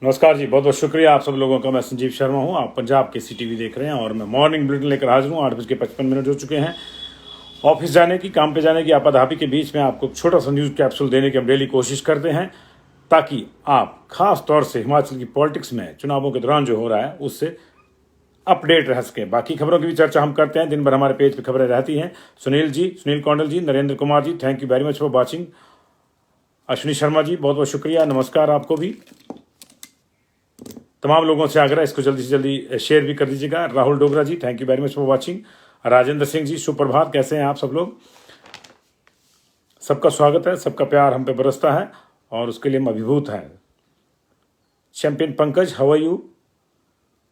नमस्कार जी, बहुत बहुत शुक्रिया आप सब लोगों का। मैं संजीव शर्मा हूं, आप पंजाब के सी देख रहे हैं और मैं मॉर्निंग बुलेटिन लेकर हाजिर हूं। 8:55 हो चुके हैं। ऑफिस जाने की, काम पे जाने की आपाधापी के बीच में आपको छोटा सा न्यूज़ कैप्सूल देने की हम डेली कोशिश करते हैं, ताकि आप खास तौर से हिमाचल की पॉलिटिक्स में चुनावों के दौरान जो हो रहा है उससे अपडेट रह सके। बाकी खबरों की भी चर्चा हम करते हैं, दिन भर हमारे पेज पे खबरें रहती हैं। Sunil Kaundal ji, Narendra Kumar ji, thank you very much for watching. Ashwini Sharma ji, बहुत बहुत शुक्रिया, नमस्कार आपको भी। तमाम लोगों से आग्रह, इसको जल्दी से जल्दी शेयर भी कर दीजिएगा। Rahul Dogra ji, thank you very much for watching. Rajendra Singh ji, सुप्रभात, कैसे हैं आप सब लोग? सबका स्वागत है, सबका प्यार हम पे बरसता है और उसके लिए हम अभिभूत हैं। Champion Pankaj, how are you?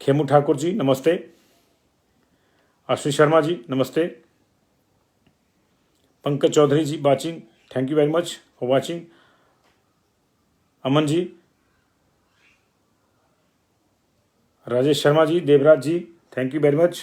Khemu Thakur ji, नमस्ते। अश्विनी शर्मा जी, नमस्ते। Pankaj Chaudhary ji watching, thank you very much for watching. Aman ji, Rajesh Sharma ji, Devraj ji, thank you very much.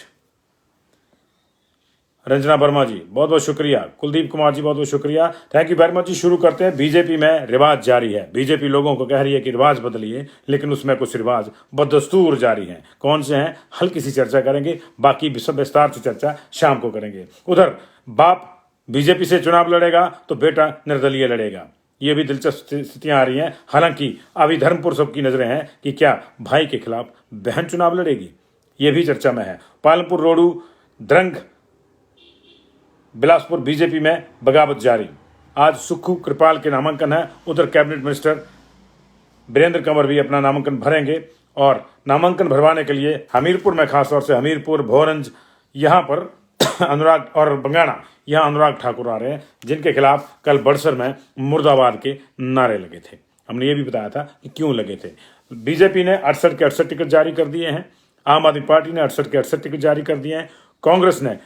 Ranjana Verma ji, बहुत बहुत शुक्रिया। कुलदीप कुमार जी, बहुत बहुत शुक्रिया, thank you very much ji. शुरू करते हैं। बीजेपी में रिवाज जारी है। बीजेपी लोगों को कह रही है कि रिवाज बदलिए, लेकिन उसमें कुछ रिवाज बदस्तूर जारी हैं। कौन से हैं, हल्की सी चर्चा करेंगे, बाकी विस्तार से चर्चा शाम को करेंगे। उधर बाप बीजेपी से चुनाव लड़ेगा तो बेटा निर्दलीय लड़ेगा, ये भी दिलचस्प स्थितियां आ रही हैं। हालांकि अभी धर्मपुर सबकी नजरें हैं कि क्या भाई के खिलाफ बहन चुनाव लड़ेगी, ये भी चर्चा में है। पालमपुर, रोडू, द्रंग, बिलासपुर बीजेपी में बगावत जारी। आज सुक्खू कृपाल के नामांकन है। उधर कैबिनेट मिनिस्टर वीरेंद्र कंवर भी अपना नामांकन भरेंगे और नामांकन भरवाने के लिए हमीरपुर में, खासतौर से हमीरपुर, भोरंज, यहाँ पर अनुराग और बंगाणा, यहाँ अनुराग ठाकुर आ रहे हैं, जिनके खिलाफ कल बड़सर में मुर्दाबाद के नारे लगे थे। हमने ये भी बताया था कि क्यों लगे थे। बीजेपी ने 68 के 68 टिकट जारी कर दिए हैं। आम आदमी पार्टी ने 68 के 68 टिकट जारी कर दिए हैं। कांग्रेस ने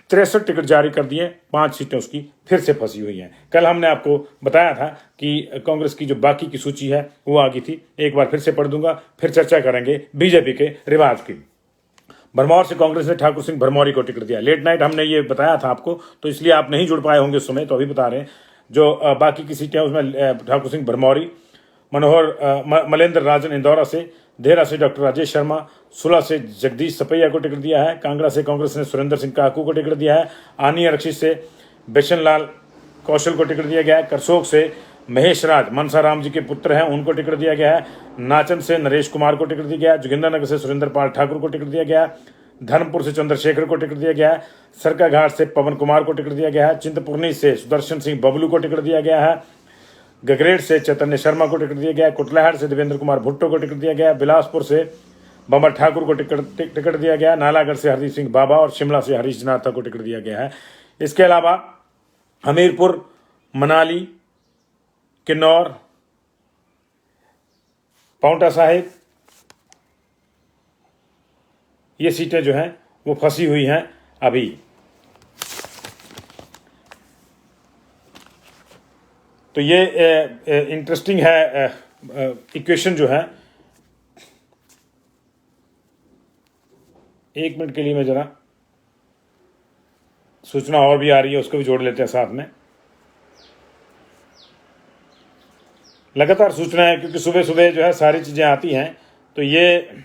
63 टिकट जारी कर दिए। 5 सीटें उसकी फिर से फंसी हुई हैं। कल हमने आपको बताया था कि कांग्रेस की जो बाकी की सूची है वो आ गई थी। एक बार फिर से पढ़ दूंगा, फिर चर्चा करेंगे बीजेपी के रिवाज की। भरमौर से कांग्रेस ने ठाकुर सिंह भरमौरी को टिकट दिया। लेट नाइट हमने ये बताया था आपको, तो इसलिए आप नहीं जुड़ पाए होंगे उस समय, तो अभी बता रहे हैं। जो बाकी की सीटें उसमें ठाकुर सिंह भरमौरी, मलेंद्र राजन इंदौरा से, देहरा से डॉक्टर राजेश शर्मा, सुला से जगदीश सपैया को टिकट दिया है। कांगड़ा से कांग्रेस ने सुरेंद्र सिंह काकू को टिकट दिया है। आनी आरक्षित से बेशन लाल कौशल को टिकट दिया गया है। करसोग से महेश राज, मनसा राम जी के पुत्र हैं, उनको टिकट दिया गया है। नाचन से नरेश कुमार को टिकट दिया गया है। जोगिंद्रनगर से सुरेंद्र पाल ठाकुर को टिकट दिया गया है। धर्मपुर से चंद्रशेखर को टिकट दिया गया है। सरकाघाट से पवन कुमार को टिकट दिया गया है। चिंतपूर्णी से सुदर्शन सिंह बबलू को टिकट दिया गया है। गगरेट से चैतन्य शर्मा को टिकट दिया गया है। कुटलहट से देवेंद्र कुमार भुट्टो को टिकट दिया गया है। बिलासपुर से बमर ठाकुर को टिकट दिया गया है। नालागढ़ से हरदीप सिंह बाबा और शिमला से हरीश जनाथा को टिकट दिया गया है। इसके अलावा हमीरपुर, मनाली, किन्नौर, पाउंटा साहिब, ये सीटें जो हैं वो फंसी हुई हैं अभी। तो ये इंटरेस्टिंग है इक्वेशन जो है। एक मिनट के लिए मैं जरा, सूचना और भी आ रही है, उसको भी जोड़ लेते हैं साथ में। लगातार सूचना है क्योंकि सुबह सुबह जो है सारी चीजें आती हैं। तो ये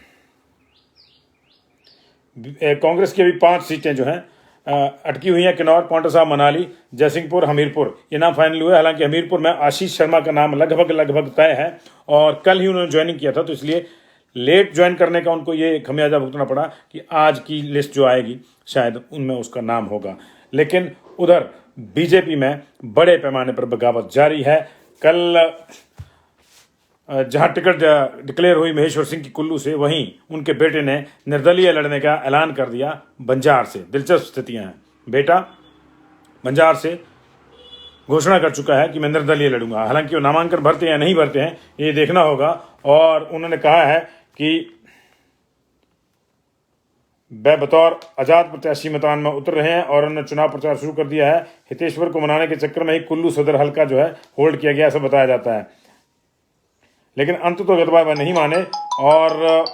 कांग्रेस की अभी 5 सीटें जो हैं अटकी हुई हैं। किन्नौर, पांवटा साहिब, मनाली, जयसिंहपुर, हमीरपुर, ये नाम फाइनल हुए। हालांकि हमीरपुर में आशीष शर्मा का नाम लगभग तय है और कल ही उन्होंने ज्वाइनिंग किया था, तो इसलिए लेट ज्वाइन करने का उनको ये खमियाजा भुगतना पड़ा कि आज की लिस्ट जो आएगी शायद उनमें उसका नाम होगा। लेकिन उधर बीजेपी में बड़े पैमाने पर बगावत जारी है। कल जहां टिकट डिक्लेयर हुई महेश्वर सिंह की कुल्लू से, वहीं उनके बेटे ने निर्दलीय लड़ने का ऐलान कर दिया बंजार से। दिलचस्प स्थितियां हैं। बेटा बंजार से घोषणा कर चुका है कि मैं निर्दलीय लड़ूंगा। हालांकि वो नामांकन भरते या नहीं भरते हैं ये देखना होगा। और उन्होंने कहा है कि वह बतौर आजाद प्रत्याशी मैदान में उतर रहे हैं और उन्होंने चुनाव प्रचार शुरू कर दिया है। हितेश्वर को मनाने के चक्कर में ही कुल्लू सदर हल्का जो है होल्ड किया गया, ऐसा बताया जाता है। लेकिन अंत तो गदबा वह नहीं माने और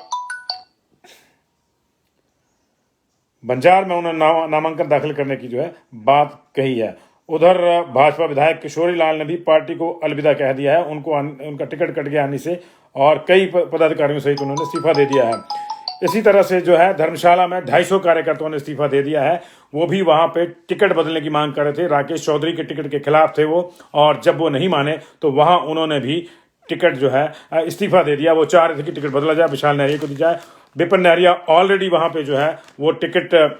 बंजार में उन्होंने नामांकन दाखिल करने की जो है बात कही है। उधर भाजपा विधायक किशोरी लाल ने भी पार्टी को अलविदा कह दिया है। उनका टिकट कट गया आने से और कई पदाधिकारियों सहित उन्होंने इस्तीफा दे दिया है। इसी तरह से जो है धर्मशाला में 250 कार्यकर्ताओं ने इस्तीफा दे दिया है। वो भी वहां पे टिकट बदलने की मांग कर रहे थे। राकेश चौधरी के टिकट के खिलाफ थे वो, और जब वो नहीं माने तो वहां उन्होंने भी टिकट जो है इस्तीफा दे दिया। वो चाह रहे थे कि टिकट बदला जाए, विशाल नेहरिया को दी जाए। विपिन नेहरिया ऑलरेडी वहां पे जो है वो टिकट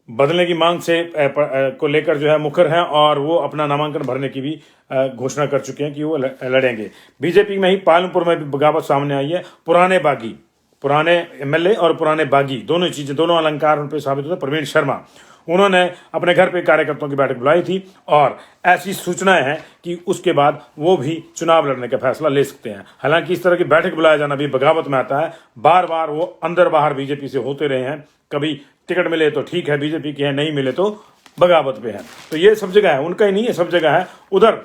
बदलने की मांग से को लेकर जो है मुखर हैं और वो अपना नामांकन भरने की भी घोषणा कर चुके हैं कि वो लड़ेंगे। बीजेपी में ही पालमपुर में भी बगावत सामने आई है। पुराने एमएलए और पुराने बागी दोनों चीजें, दोनों अलंकार उन पर साबित होते। प्रवीण शर्मा, उन्होंने अपने घर पे कार्यकर्ताओं की बैठक बुलाई थी और ऐसी सूचनाएं हैं कि उसके बाद वो भी चुनाव लड़ने का फैसला ले सकते हैं। हालांकि इस तरह की बैठक बुलाया जाना भी बगावत में आता है। बार बार वो अंदर बाहर बीजेपी से होते रहे हैं। कभी टिकट मिले तो ठीक है, बीजेपी की है, नहीं मिले तो बगावत पे है। तो ये सब जगह है, उनका ही नहीं है, सब जगह है। उधर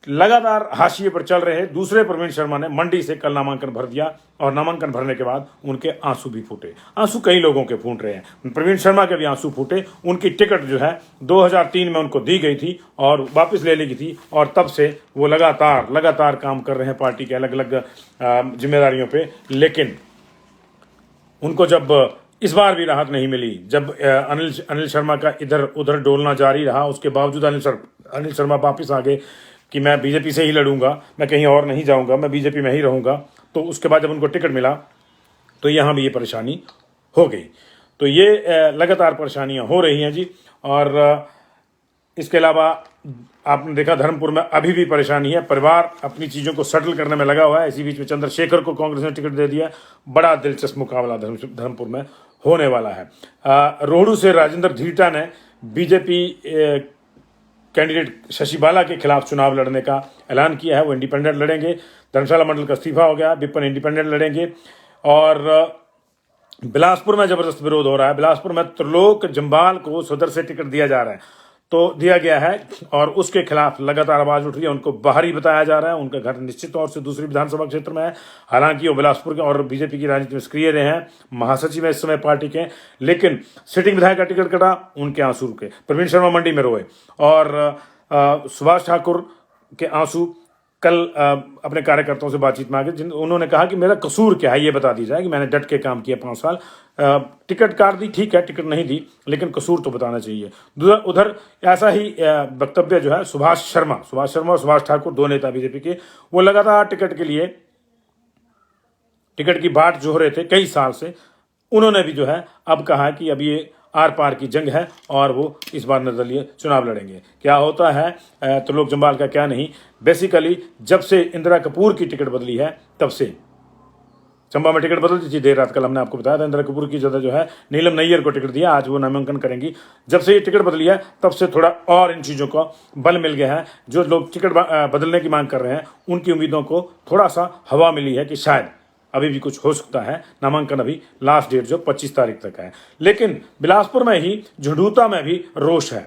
लगातार हाशिए पर चल रहे दूसरे प्रवीण शर्मा ने मंडी से कल नामांकन भर दिया और नामांकन भरने के बाद उनके आंसू भी फूटे। आंसू कई लोगों के फूट रहे हैं। प्रवीण शर्मा के भी आंसू फूटे। उनकी टिकट जो है 2003 में उनको दी गई थी और वापस ले ली थी, और तब से वो लगातार काम कर रहे हैं पार्टी के अलग अलग जिम्मेदारियों पे। लेकिन उनको जब इस बार भी राहत नहीं मिली, जब अनिल शर्मा का इधर उधर डोलना जारी रहा, उसके बावजूद अनिल शर्मा वापस आ गए कि मैं बीजेपी से ही लड़ूंगा, मैं कहीं और नहीं जाऊंगा, मैं बीजेपी में ही रहूंगा। तो उसके बाद जब उनको टिकट मिला तो यहाँ भी ये परेशानी हो गई। तो ये लगातार परेशानियां हो रही हैं जी। और इसके अलावा आपने देखा धर्मपुर में अभी भी परेशानी है। परिवार अपनी चीज़ों को सेटल करने में लगा हुआ है। इसी बीच में चंद्रशेखर को कांग्रेस ने टिकट दे दिया। बड़ा दिलचस्प मुकाबला धर्मपुर में होने वाला है। रोहडू से राजेंद्र धीटा ने बीजेपी कैंडिडेट शशि बाला के खिलाफ चुनाव लड़ने का ऐलान किया है। वो इंडिपेंडेंट लड़ेंगे। धर्मशाला मंडल का इस्तीफा हो गया, विपिन इंडिपेंडेंट लड़ेंगे। और बिलासपुर में जबरदस्त विरोध हो रहा है। बिलासपुर में त्रिलोक जम्वाल को सदर से टिकट दिया जा रहा है, तो दिया गया है, और उसके खिलाफ लगातार आवाज उठ रही है। उनको बाहरी बताया जा रहा है। उनका घर निश्चित तौर से दूसरी विधानसभा क्षेत्र में है। हालांकि वो बिलासपुर के और बीजेपी की राजनीति में सक्रिय रहे हैं, महासचिव है इस समय पार्टी के। लेकिन सिटिंग विधायक का टिकट कटा, उनके आंसू रुके। प्रवीण शर्मा मंडी में रोए और सुभाष ठाकुर के आंसू कल अपने कार्यकर्ताओं से बातचीत में आगे उन्होंने कहा कि मेरा कसूर क्या है ये बता दी जाए, कि मैंने डट के काम किया 5 साल। टिकट काट दी, ठीक है, टिकट नहीं दी, लेकिन कसूर तो बताना चाहिए। उधर ऐसा ही वक्तव्य जो है सुभाष शर्मा और सुभाष ठाकुर, 2 नेता बीजेपी के, वो लगातार टिकट की बाट जोह रहे थे कई साल से। उन्होंने भी जो है अब कहा कि अब ये आर पार की जंग है और वो इस बार निर्दलीय चुनाव लड़ेंगे। क्या होता है त्रिलोक जम्वाल का क्या नहीं। बेसिकली जब से इंदिरा कपूर की टिकट बदली है तब से चंबा में टिकट बदल दी थी देर रात, कल हमने आपको बताया था। इंदिरा कपूर की जगह जो है नीलम नैयर को टिकट दिया, आज वो नामांकन करेंगी। जब से ये टिकट बदली है तब से थोड़ा और इन चीज़ों को बल मिल गया है। जो लोग टिकट बदलने की मांग कर रहे हैं उनकी उम्मीदों को थोड़ा सा हवा मिली है कि शायद अभी भी कुछ हो सकता है। नामांकन अभी लास्ट डेट जो 25 तारीख तक है। लेकिन बिलासपुर में ही झंडूता में भी रोष है।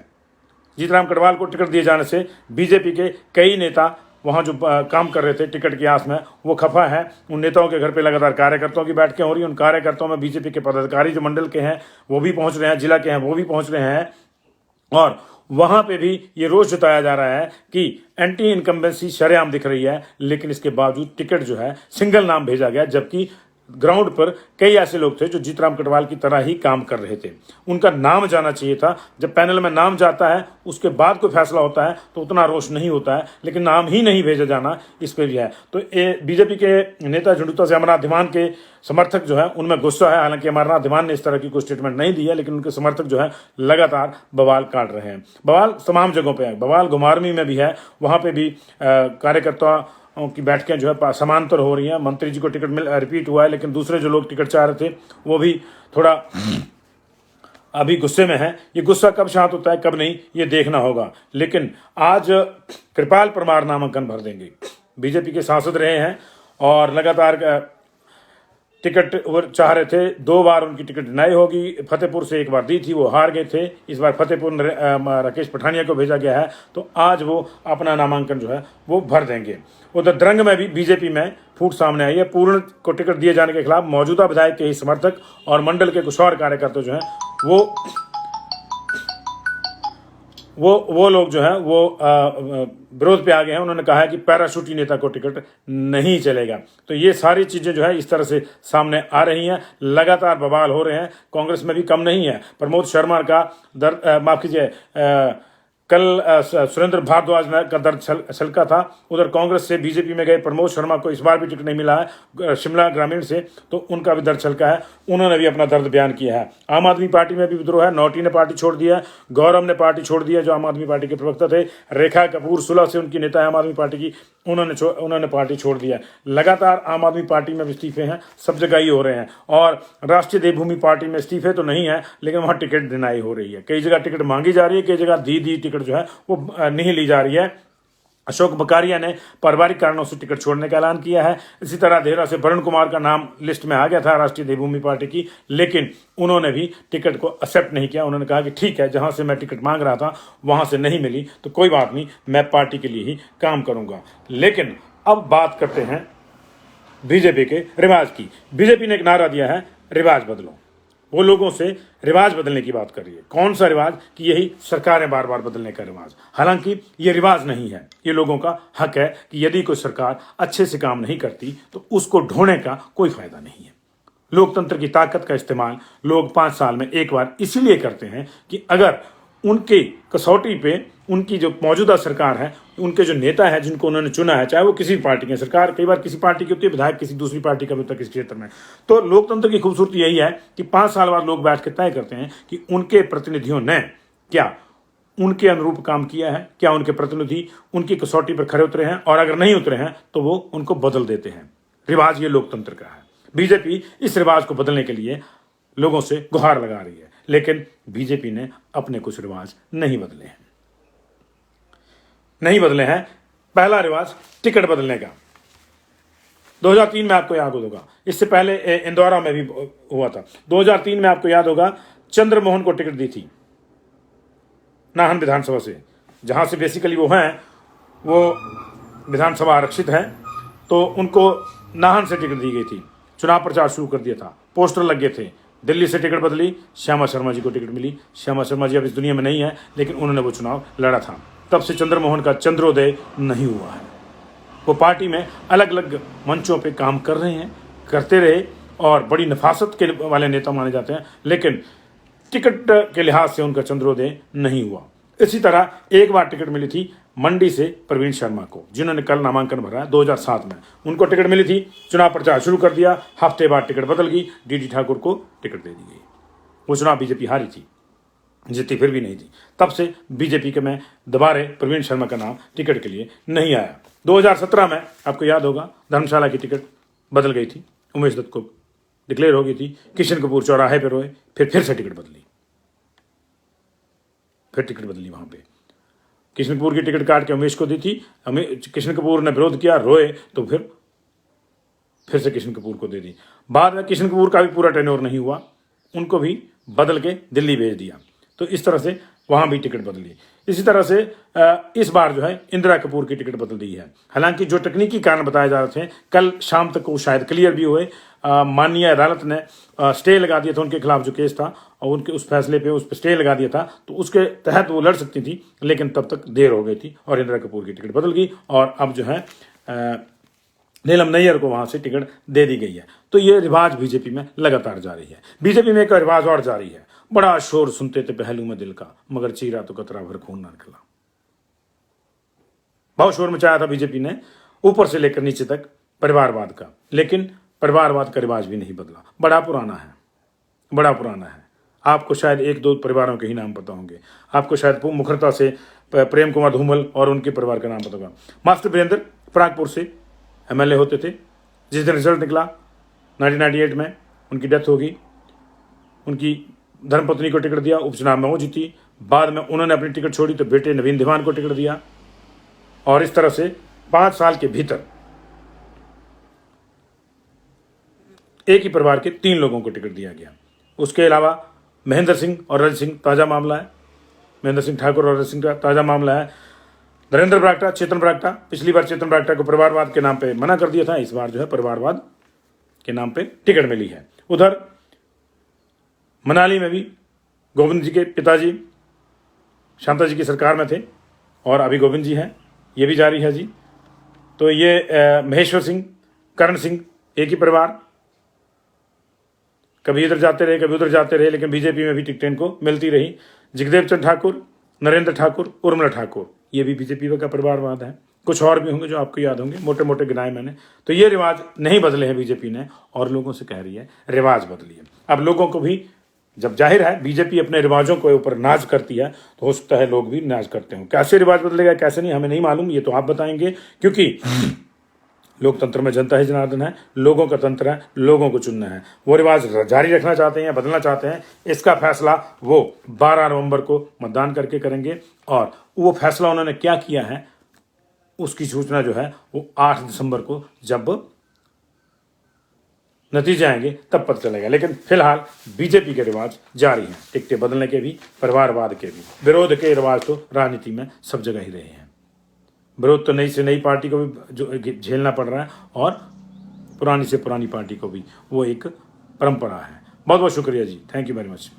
जीतराम कटवाल को टिकट दिए जाने से बीजेपी के कई नेता वहां जो काम कर रहे थे टिकट की आस में, वो खफा है। उन नेताओं के घर पे लगातार कार्यकर्ताओं की बैठकें हो रही हैं। उन कार्यकर्ताओं में बीजेपी के पदाधिकारी जो मंडल के हैं वो भी पहुंच रहे हैं, जिला के हैं वो भी पहुंच रहे हैं। और वहां पे भी ये रोष जताया जा रहा है कि एंटी इनकम्बेंसी शरेआम दिख रही है, लेकिन इसके बावजूद टिकट जो है सिंगल नाम भेजा गया, जबकि ग्राउंड पर कई ऐसे लोग थे जो जीतराम कटवाल की तरह ही काम कर रहे थे। उनका नाम जाना चाहिए था। जब पैनल में नाम जाता है उसके बाद कोई फैसला होता है तो उतना रोष नहीं होता है, लेकिन नाम ही नहीं भेजा जाना इस पर भी है। तो बीजेपी के नेता झंडूता से अमरनाथ दीवान के समर्थक जो है उनमें गुस्सा है। हालांकि अमरनाथ दीवान ने इस तरह की कोई स्टेटमेंट नहीं दी है, लेकिन उनके समर्थक जो है लगातार बवाल काट रहे हैं। बवाल तमाम जगहों पर है। बवाल घुमारवी में भी है, वहां पर भी कार्यकर्ता की बैठकें जो है समांतर हो रही हैं। मंत्री जी को टिकट रिपीट हुआ है, लेकिन दूसरे जो लोग टिकट चाह रहे थे वो भी थोड़ा अभी गुस्से में है। ये गुस्सा कब शांत होता है कब नहीं ये देखना होगा। लेकिन आज कृपाल परमार नामांकन भर देंगे। बीजेपी के सांसद रहे हैं और लगातार टिकट वो चाह रहे थे। 2 बार उनकी टिकट डिनाई होगी। फतेहपुर से 1 बार दी थी, वो हार गए थे। इस बार फतेहपुर राकेश पठानिया को भेजा गया है, तो आज वो अपना नामांकन जो है वो भर देंगे। उधर द्रंग में भी बीजेपी में फूट सामने आई है। पूर्ण को टिकट दिए जाने के खिलाफ मौजूदा विधायक के ही समर्थक और मंडल के कुछ और कार्यकर्ता जो हैं वो वो लोग जो है वो विरोध पे आ गए हैं। उन्होंने कहा है कि पैराशूटी नेता को टिकट नहीं चलेगा। तो ये सारी चीजें जो है इस तरह से सामने आ रही हैं, लगातार बवाल हो रहे हैं। कांग्रेस में भी कम नहीं है। प्रमोद शर्मा का माफ कीजिए, कल सुरेंद्र भारद्वाज का दर्द छलका था। उधर कांग्रेस से बीजेपी में गए प्रमोद शर्मा को इस बार भी टिकट नहीं मिला है शिमला ग्रामीण से, तो उनका भी दर्द छलका है। उन्होंने भी अपना दर्द बयान किया है। आम आदमी पार्टी में भी विद्रोह है। नौटी ने पार्टी छोड़ दिया, गौरव ने पार्टी छोड़ दिया, जो आम आदमी पार्टी के प्रवक्ता थे। रेखा कपूर सुलह से उनकी नेता है आम आदमी पार्टी की, उन्होंने पार्टी छोड़ दिया। लगातार आम आदमी पार्टी में इस्तीफे हैं, सब जगह ही हो रहे हैं। और राष्ट्रीय देवभूमि पार्टी में इस्तीफे तो नहीं है, लेकिन वहां टिकट डिनाई हो रही है। कई जगह टिकट मांगी जा रही है, कई जगह दी टिकट जो है वो नहीं ली जा रही है। अशोक बकारिया ने पारिवारिक कारणों से टिकट छोड़ने का ऐलान किया है। इसी तरह देहरा से वरुण कुमार का नाम लिस्ट में आ गया था राष्ट्रीय देवभूमि पार्टी की, लेकिन उन्होंने भी टिकट को एक्सेप्ट नहीं किया। उन्होंने कहा कि ठीक है, जहां से मैं टिकट मांग रहा था वहां से नहीं मिली तो कोई बात नहीं, मैं पार्टी के लिए ही काम करूंगा। लेकिन अब बात करते हैं बीजेपी के रिवाज की। बीजेपी ने एक नारा दिया है, रिवाज बदलो। वो लोगों से रिवाज बदलने की बात कर रही है। कौन सा रिवाज? कि यही सरकारें बार बार बदलने का रिवाज। हालांकि ये रिवाज नहीं है, ये लोगों का हक है कि यदि कोई सरकार अच्छे से काम नहीं करती तो उसको ढोने का कोई फायदा नहीं है। लोकतंत्र की ताकत का इस्तेमाल लोग 5 साल में एक बार इसीलिए करते हैं कि अगर उनके कसौटी पे उनकी जो मौजूदा सरकार है, उनके जो नेता है जिनको उन्होंने चुना है, चाहे वो किसी पार्टी की सरकार, कई बार किसी पार्टी की होती है, विधायक किसी दूसरी पार्टी का भी होता है किसी क्षेत्र में। तो लोकतंत्र की खूबसूरती यही है कि 5 साल बाद लोग बैठ के तय करते हैं कि उनके प्रतिनिधियों ने क्या उनके अनुरूप काम किया है, क्या उनके प्रतिनिधि उनकी कसौटी पर खरे उतरे हैं, और अगर नहीं उतरे हैं तो वो उनको बदल देते हैं। रिवाज ये लोकतंत्र का है। बीजेपी इस रिवाज को बदलने के लिए लोगों से गुहार लगा रही है, लेकिन बीजेपी ने अपने कुछ रिवाज नहीं बदले हैं। पहला रिवाज टिकट बदलने का 2003 में आपको याद होगा, इससे पहले इंदौरा में भी हुआ था। 2003 में आपको याद होगा चंद्रमोहन को टिकट दी थी नाहन विधानसभा से, जहां से बेसिकली वो हैं, वो विधानसभा आरक्षित है, तो उनको नाहन से टिकट दी गई थी। चुनाव प्रचार शुरू कर दिया था, पोस्टर लग गए थे। दिल्ली से टिकट बदली, श्यामा शर्मा जी को टिकट मिली। श्यामा शर्मा जी अब इस दुनिया में नहीं है, लेकिन उन्होंने वो चुनाव लड़ा था। तब से चंद्रमोहन का चंद्रोदय नहीं हुआ है। वो पार्टी में अलग अलग मंचों पे काम कर रहे हैं, करते रहे, और बड़ी नफासत के वाले नेता माने जाते हैं, लेकिन टिकट के लिहाज से उनका चंद्रोदय नहीं हुआ। इसी तरह एक बार टिकट मिली थी मंडी से प्रवीण शर्मा को, जिन्होंने कल नामांकन भरा 2007 में। उनको टिकट मिली थी, चुनाव प्रचार शुरू कर दिया, हफ्ते बाद टिकट बदल गई, डीडी ठाकुर को टिकट दे दी गई। वो चुनाव बीजेपी हारी थी, जीती फिर भी नहीं थी। तब से बीजेपी के में दोबारा प्रवीण शर्मा का नाम टिकट के लिए नहीं आया। 2017 में आपको याद होगा धर्मशाला की टिकट बदल गई थी, उमेश दत्त को डिक्लेयर हो गई थी। किशन कपूर चौराहे पर रोए, फिर से टिकट बदली, वहां पे किशन कपूर की टिकट काट के उमेश को दी थी। किशन कपूर ने विरोध किया, रोए, तो फिर से किशन कपूर को दे दी। बाद में किशन कपूर का भी पूरा टेन्योर नहीं हुआ, उनको भी बदल के दिल्ली भेज दिया। तो इस तरह से वहां भी टिकट बदली। इसी तरह से इस बार जो है इंदिरा कपूर की टिकट बदल दी है। हालांकि जो तकनीकी कारण बताए जा रहे थे, कल शाम तक वो शायद क्लियर भी हुए। माननीय अदालत ने स्टे लगा दिया था उनके खिलाफ जो केस था, और उनके उस फैसले पे उस पर स्टे लगा दिया था, तो उसके तहत वो लड़ सकती थी, लेकिन तब तक देर हो गई थी और इंदिरा कपूर की टिकट बदल गई, और अब जो है नीलम नैयर को वहां से टिकट दे दी गई है। तो ये रिवाज बीजेपी में लगातार जारी है। बीजेपी में एक रिवाज और जारी है, बड़ा शोर सुनते थे पहलू में दिल का, मगर चीरा तो कतरा भर खून ना निकला। बहुत शोर मचाया था बीजेपी ने ऊपर से लेकर नीचे तक परिवारवाद का, लेकिन परिवारवाद का रिवाज भी नहीं बदला। बड़ा पुराना है। आपको शायद 1-2 परिवारों के ही नाम पता होंगे। आपको शायद मुखरता से प्रेम कुमार धूमल और उनके परिवार का नाम पता होगा। मास्टर वीरेंद्र प्रागपुर से एमएलए होते थे। जिस दिन रिजल्ट निकला 1998 में, उनकी डेथ होगी। उनकी धर्मपत्नी को टिकट दिया, उपचुनाव में वो जीती। बाद में उन्होंने अपनी टिकट छोड़ी तो बेटे नवीन दीवान को टिकट दिया, और इस तरह से 5 साल के भीतर एक ही परिवार के 3 लोगों को टिकट दिया गया। उसके अलावा महेंद्र सिंह और रजत सिंह ताजा मामला है। महेंद्र सिंह ठाकुर और रजत सिंह का ताजा मामला है। नरेंद्र बरागटा, चेतन बरागटा, पिछली बार चेतन बरागटा को परिवारवाद के नाम पे मना कर दिया था, इस बार जो है परिवारवाद के नाम पे टिकट मिली है। उधर मनाली में भी गोविंद जी के पिताजी शांता जी की सरकार में थे और अभी गोविंद जी हैं, ये भी जारी है जी। तो ये महेश्वर सिंह, करण सिंह एक ही परिवार, कभी इधर जाते रहे कभी उधर जाते रहे, लेकिन बीजेपी में भी टिकटें इनको मिलती रही। जगदेव चंद ठाकुर, नरेंद्र ठाकुर, उर्मिला ठाकुर, ये भी बीजेपी का परिवारवाद है। कुछ और भी होंगे जो आपको याद होंगे, मोटे मोटे गिनाए मैंने। तो ये रिवाज नहीं बदले हैं बीजेपी ने, और लोगों से कह रही है रिवाज बदलिए। अब लोगों को भी, जब जाहिर है बीजेपी अपने रिवाजों के ऊपर नाज करती है, तो हो सकता है लोग भी नाज करते हो। कैसे रिवाज बदलेगा कैसे नहीं हमें नहीं मालूम, ये तो आप बताएंगे, क्योंकि लोकतंत्र में जनता ही जनार्दन है, लोगों का तंत्र है, लोगों को चुनना है। वो रिवाज जारी रखना चाहते हैं, बदलना चाहते हैं, इसका फैसला वो 12 नवंबर को मतदान करके करेंगे। और वो फैसला उन्होंने क्या किया है उसकी सूचना जो है वो 8 दिसंबर को जब नतीजे आएंगे तब पता चलेगा। लेकिन फिलहाल बीजेपी के रिवाज जारी हैं, टिकटें बदलने के भी, परिवारवाद के भी। विरोध के रिवाज तो राजनीति में सब जगह ही रहे हैं। विरोध तो नई से नई पार्टी को भी जो झेलना पड़ रहा है, और पुरानी से पुरानी पार्टी को भी, वो एक परंपरा है। बहुत बहुत शुक्रिया जी, थैंक यू वेरी मच।